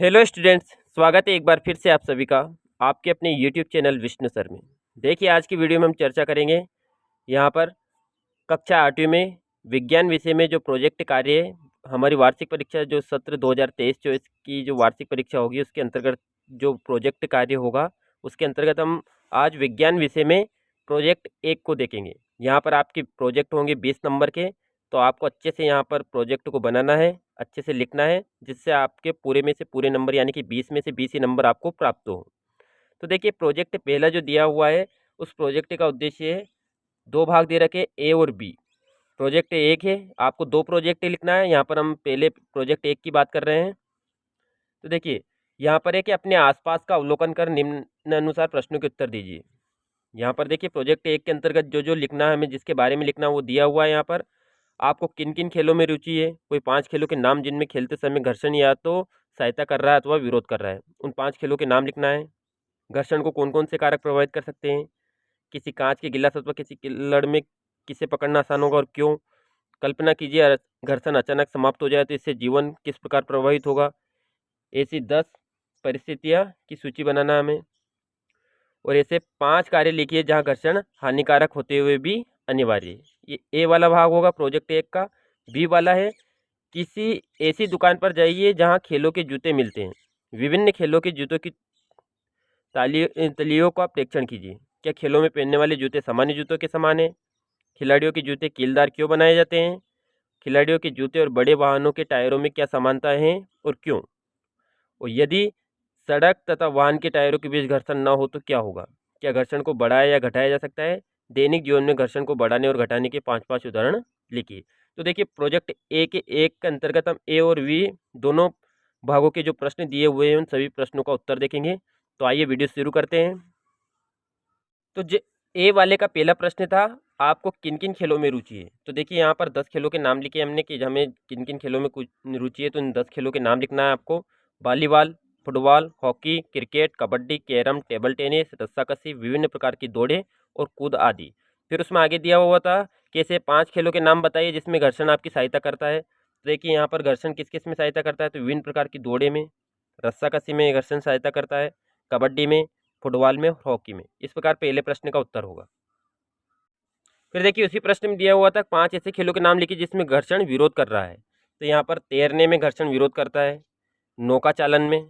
Hello students, स्वागत है एक बार फिर से आप सभी का आपके अपने यूट्यूब चैनल विष्णु सर में। देखिए, आज की वीडियो में हम चर्चा करेंगे यहाँ पर कक्षा 8वीं में विज्ञान विषय में जो प्रोजेक्ट कार्य है। हमारी वार्षिक परीक्षा जो सत्र 2023-24 की जो वार्षिक परीक्षा होगी उसके अंतर्गत जो प्रोजेक्ट कार्य होगा उसके अंतर्गत हम आज विज्ञान विषय में प्रोजेक्ट 1 को देखेंगे। यहाँ पर आपके प्रोजेक्ट होंगे 20 नंबर के, तो आपको अच्छे से यहाँ पर प्रोजेक्ट को बनाना है, अच्छे से लिखना है, जिससे आपके पूरे में से पूरे नंबर यानी कि 20 में से 20 ही नंबर आपको प्राप्त हो। तो देखिए, प्रोजेक्ट पहला जो दिया हुआ है उस प्रोजेक्ट का उद्देश्य है, दो भाग दे रखे ए और बी। प्रोजेक्ट एक है, आपको दो प्रोजेक्ट लिखना है। यहाँ पर हम पहले प्रोजेक्ट एक की बात कर रहे हैं। तो देखिए, यहाँ पर है कि अपने आसपास का अवलोकन कर निम्नानुसार प्रश्नों के उत्तर दीजिए। यहाँ पर देखिए, प्रोजेक्ट एक के अंतर्गत जो जो लिखना है, हमें जिसके बारे में लिखना है वो दिया हुआ है। यहाँ पर आपको किन किन खेलों में रुचि है, कोई 5 खेलों के नाम जिनमें खेलते समय घर्षण या तो सहायता कर रहा है अथवा विरोध कर रहा है, उन 5 खेलों के नाम लिखना है। घर्षण को कौन कौन से कारक प्रभावित कर सकते हैं, किसी कांच के गिलास अथवा किसी किल्लड़ में किसे पकड़ना आसान होगा और क्यों। कल्पना कीजिए, घर्षण अचानक समाप्त हो जाए तो इससे जीवन किस प्रकार प्रभावित होगा। ऐसी 10 परिस्थितियाँ की सूची बनाना है हमें, और ऐसे 5 कार्य लिखिए जहाँ घर्षण हानिकारक होते हुए भी अनिवार्य है। ये ए वाला भाग होगा प्रोजेक्ट एक का। बी वाला है, किसी ऐसी दुकान पर जाइए जहाँ खेलों के जूते मिलते हैं। विभिन्न खेलों के जूतों की तलियों का प्रेक्षण कीजिए। क्या खेलों में पहनने वाले जूते सामान्य जूतों के समान हैं? खिलाड़ियों के जूते कीलदार क्यों बनाए जाते हैं? खिलाड़ियों के जूते और बड़े वाहनों के टायरों में क्या समानता है और क्यों? और यदि सड़क तथा वाहन के टायरों के बीच घर्षण न हो तो क्या होगा? क्या घर्षण को बढ़ाया या घटाया जा सकता है? दैनिक जीवन में घर्षण को बढ़ाने और घटाने के 5-5 उदाहरण लिखिए। तो देखिए, प्रोजेक्ट ए के एक के अंतर्गत हम ए और बी दोनों भागों के जो प्रश्न दिए हुए हैं उन सभी प्रश्नों का उत्तर देखेंगे। तो आइए वीडियो शुरू करते हैं। तो ए वाले का पहला प्रश्न था, आपको किन किन खेलों में रुचि है। तो देखिए, यहाँ पर 10 खेलों के नाम लिखे हमने कि हमें किन किन खेलों में कुछ रुचि है। तो इन 10 खेलों के नाम लिखना है आपको। Volleyball, football, hockey, cricket, kabaddi, carrom, table tennis, रस्साकसी, विभिन्न प्रकार की दौड़े और कूद आदि। फिर उसमें आगे दिया हुआ था कि ऐसे 5 खेलों के नाम बताइए जिसमें घर्षण आपकी सहायता करता है। तो देखिए, यहाँ पर घर्षण किस किस में सहायता करता है, तो विभिन्न प्रकार की दौड़े में, रस्साकसी में घर्षण सहायता करता है, कबड्डी में, फुटबॉल में, हॉकी में। इस प्रकार पहले प्रश्न का उत्तर होगा। फिर देखिए, उसी प्रश्न में दिया हुआ था 5 ऐसे खेलों के नाम लिखिए जिसमें घर्षण विरोध कर रहा है। तो यहाँ पर तैरने में घर्षण विरोध करता है, नौका चालन में,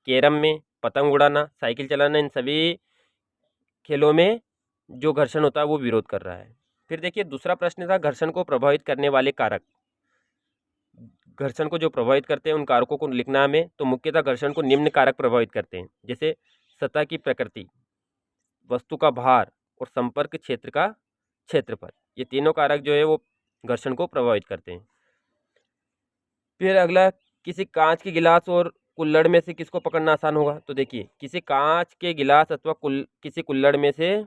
कैरम में, पतंग उड़ाना, साइकिल चलाना, इन सभी खेलों में जो घर्षण होता है वो विरोध कर रहा है। फिर देखिए, दूसरा प्रश्न था घर्षण को प्रभावित करने वाले कारक। घर्षण को जो प्रभावित करते हैं उन कारकों को लिखना हमें। तो मुख्यतः घर्षण को निम्न कारक प्रभावित करते हैं, जैसे सतह की प्रकृति, वस्तु का भार और संपर्क क्षेत्र का क्षेत्रफल। ये तीनों कारक जो है वो घर्षण को प्रभावित करते हैं। फिर अगला, किसी कांच के गिलास और कुल्हड़ में से किसको पकड़ना आसान होगा। तो देखिए, किसी कांच के गिलास अथवा किसी कुल्हड़ में से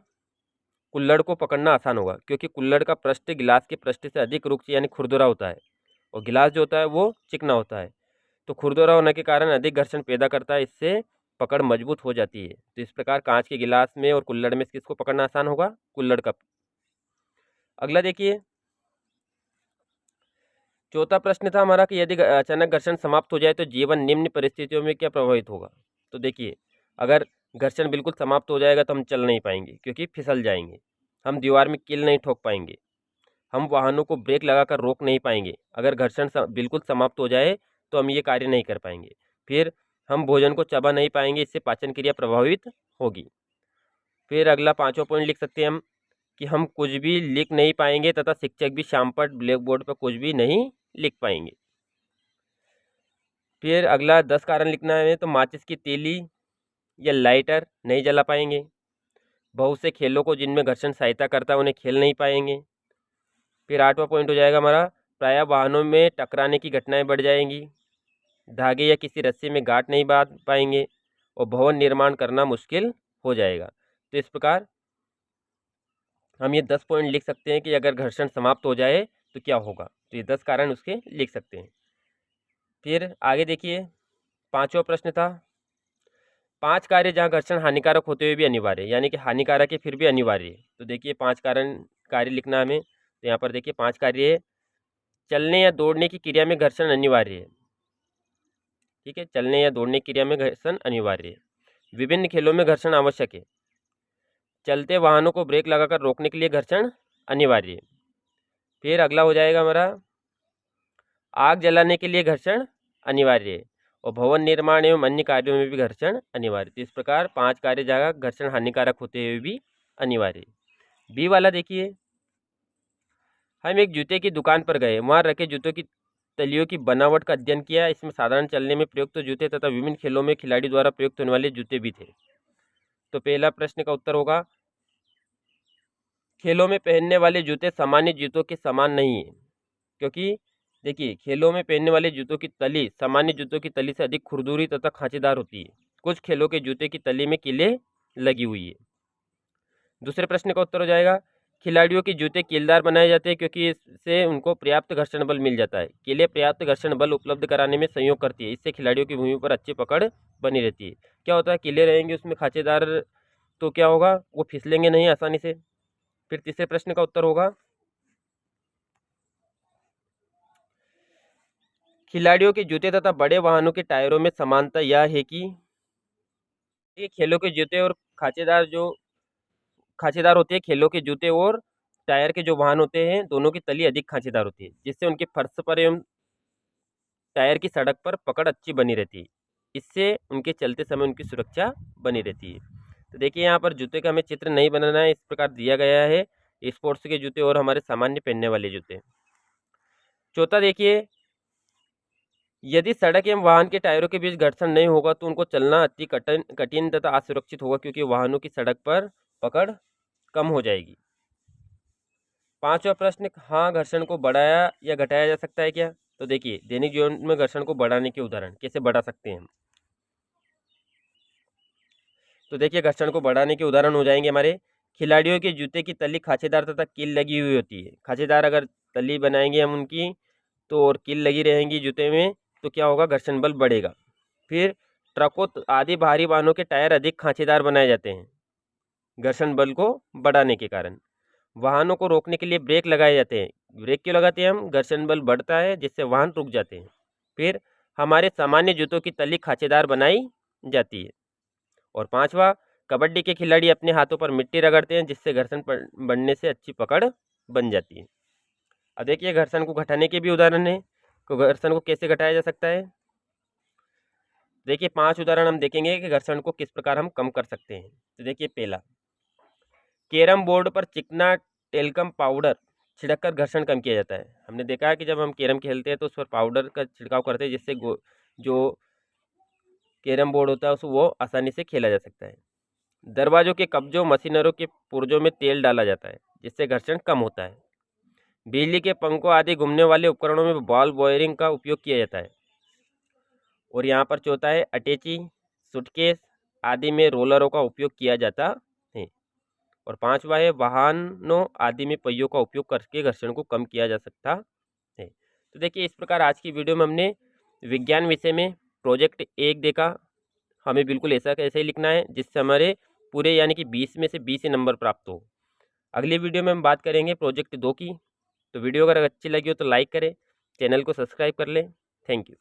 कुल्हड़ को पकड़ना आसान होगा, क्योंकि कुल्हड़ का पृष्ठ गिलास के पृष्ठ से अधिक रुक्ष यानी खुरदुरा होता है और गिलास जो होता है वो चिकना होता है। तो खुरदुरा होने के कारण अधिक घर्षण पैदा करता है, इससे पकड़ मजबूत हो जाती है। तो इस प्रकार कांच के गिलास में और कुल्हड़ में से किसको पकड़ना आसान होगा, कुल्हड़ का। अगला देखिए, चौथा प्रश्न था हमारा कि यदि अचानक घर्षण समाप्त हो जाए तो जीवन निम्न परिस्थितियों में क्या प्रभावित होगा। तो देखिए, अगर घर्षण बिल्कुल समाप्त हो जाएगा तो हम चल नहीं पाएंगे क्योंकि फिसल जाएंगे, हम दीवार में कील नहीं ठोक पाएंगे, हम वाहनों को ब्रेक लगाकर रोक नहीं पाएंगे। अगर घर्षण बिल्कुल समाप्त हो जाए तो हम ये कार्य नहीं कर पाएंगे। फिर हम भोजन को चबा नहीं पाएंगे, इससे पाचन क्रिया प्रभावित होगी। फिर अगला 5वां पॉइंट लिख सकते हैं हम कि हम कुछ भी लिख नहीं पाएंगे तथा शिक्षक भी शाम पर ब्लैक बोर्ड पर कुछ भी नहीं लिख पाएंगे। फिर अगला 10 कारण लिखना है, तो माचिस की तीली या लाइटर नहीं जला पाएंगे। बहुत से खेलों को जिनमें घर्षण सहायता करता है उन्हें खेल नहीं पाएंगे। फिर 8वां पॉइंट हो जाएगा हमारा, प्रायः वाहनों में टकराने की घटनाएं बढ़ जाएंगी। धागे या किसी रस्सी में गांठ नहीं बांध पाएंगे और भवन निर्माण करना मुश्किल हो जाएगा। तो इस प्रकार हम ये 10 पॉइंट लिख सकते हैं कि अगर घर्षण समाप्त हो जाए तो क्या होगा। तो ये 10 कारण उसके लिख सकते हैं। फिर आगे देखिए, 5वां प्रश्न था, 5 कार्य जहाँ घर्षण हानिकारक होते हुए भी अनिवार्य है, यानी कि हानिकारक है फिर भी अनिवार्य है। तो देखिए, 5 कारण कार्य लिखना हमें। तो यहाँ पर देखिए 5 कार्य है। चलने या दौड़ने की क्रिया में घर्षण अनिवार्य है। ठीक है। चलने या दौड़ने की क्रिया में घर्षण अनिवार्य है। विभिन्न खेलों में घर्षण आवश्यक है। चलते वाहनों को ब्रेक लगाकर रोकने के लिए घर्षण अनिवार्य है। फिर अगला हो जाएगा हमारा, आग जलाने के लिए घर्षण अनिवार्य है और भवन निर्माण एवं अन्य कार्यों में भी घर्षण अनिवार्य। तो इस प्रकार 5 कार्य जगह घर्षण हानिकारक होते हुए भी अनिवार्य है। बी वाला देखिए, हम एक जूते की दुकान पर गए, वहां रखे जूतों की तलियों की बनावट का अध्ययन किया। इसमें साधारण चलने में प्रयुक्त जूते तथा विभिन्न खेलों में खिलाड़ी द्वारा प्रयुक्त होने वाले जूते भी थे। तो पहला प्रश्न का उत्तर होगा, खेलों में पहनने वाले जूते सामान्य जूतों के समान नहीं है, क्योंकि देखिए खेलों में पहनने वाले जूतों की तली सामान्य जूतों की तली से अधिक खुरदुरी तथा खांचेदार होती है। कुछ खेलों के जूते की तली में कीलें लगी हुई है। दूसरे प्रश्न का उत्तर हो जाएगा, खिलाड़ियों के जूते कीलदार बनाए जाते हैं क्योंकि इससे उनको पर्याप्त घर्षण बल मिल जाता है। कीलें पर्याप्त घर्षण बल उपलब्ध कराने में सहयोग करती है। इससे खिलाड़ियों की भूमि पर अच्छी पकड़ बनी रहती है। क्या होता है, कीलें रहेंगे उसमें खांचेदार, तो क्या होगा, वो फिसलेंगे नहीं आसानी से। फिर तीसरे प्रश्न का उत्तर होगा, खिलाड़ियों के जूते तथा बड़े वाहनों के टायरों में समानता यह है कि ये खेलों के जूते और खांचेदार होते हैं। खेलों के जूते और टायर के जो वाहन होते हैं दोनों की तली अधिक खांचेदार होती है, जिससे उनके फर्श पर एवं टायर की सड़क पर पकड़ अच्छी बनी रहती है। इससे उनके चलते समय उनकी सुरक्षा बनी रहती है। तो देखिए यहाँ पर जूते का हमें चित्र नहीं बनाना है, इस प्रकार दिया गया है स्पोर्ट्स के जूते और हमारे सामान्य पहनने वाले जूते। चौथा देखिए, यदि सड़क एवं वाहन के टायरों के बीच घर्षण नहीं होगा तो उनको चलना अति कठिन तथा असुरक्षित होगा, क्योंकि वाहनों की सड़क पर पकड़ कम हो जाएगी। पांचवा प्रश्न, हाँ घर्षण को बढ़ाया या घटाया जा सकता है क्या? तो देखिए दैनिक जीवन में घर्षण को बढ़ाने के उदाहरण कैसे बढ़ा सकते हैं हम। तो देखिए घर्षण को बढ़ाने के उदाहरण हो जाएंगे हमारे, खिलाड़ियों के जूते की तली खांचेदार तथा कील लगी हुई होती है। खांचेदार अगर तली बनाएंगे हम उनकी तो और कील लगी रहेंगी जूते में, तो क्या होगा, घर्षण बल बढ़ेगा। फिर ट्रकों आदि भारी वाहनों के टायर अधिक खांचेदार बनाए जाते हैं घर्षण बल को बढ़ाने के कारण। वाहनों को रोकने के लिए ब्रेक लगाए जाते हैं। ब्रेक क्यों लगाते हैं हम? घर्षण बल बढ़ता है जिससे वाहन रुक जाते हैं। फिर हमारे सामान्य जूतों की तली खांचेदार बनाई जाती है। और पांचवा, कबड्डी के खिलाड़ी अपने हाथों पर मिट्टी रगड़ते हैं जिससे घर्षण बढ़ने से अच्छी पकड़ बन जाती है। अब देखिए घर्षण को घटाने के भी उदाहरण है, तो घर्षण को कैसे घटाया जा सकता है। देखिए 5 उदाहरण हम देखेंगे कि घर्षण को किस प्रकार हम कम कर सकते हैं। तो देखिए पहला, कैरम बोर्ड पर चिकना टेल्कम पाउडर छिड़ककर घर्षण कम किया जाता है। हमने देखा है कि जब हम कैरम खेलते हैं तो उस पर पाउडर का छिड़काव करते हैं जिससे जो कैरम बोर्ड होता है उसको वो आसानी से खेला जा सकता है। दरवाजों के कब्जों मशीनरों के पुर्जों में तेल डाला जाता है जिससे घर्षण कम होता है। बिजली के पंखों आदि घूमने वाले उपकरणों में बॉल बॉयरिंग का उपयोग किया जाता है। और यहाँ पर चौथा है, अटैची सूटकेस आदि में रोलरों का उपयोग किया जाता है। और पांचवा है, वाहनों आदि में पहियों का उपयोग करके घर्षण को कम किया जा सकता है। तो देखिए इस प्रकार आज की वीडियो में हमने विज्ञान विषय में प्रोजेक्ट 1 देखा। हमें बिल्कुल ऐसा कैसे ही लिखना है जिससे हमारे पूरे यानी कि 20 में से 20 ही नंबर प्राप्त हो। अगली वीडियो में हम बात करेंगे प्रोजेक्ट 2 की। तो वीडियो अगर अच्छी लगी हो तो लाइक करें, चैनल को सब्सक्राइब कर लें। Thank you.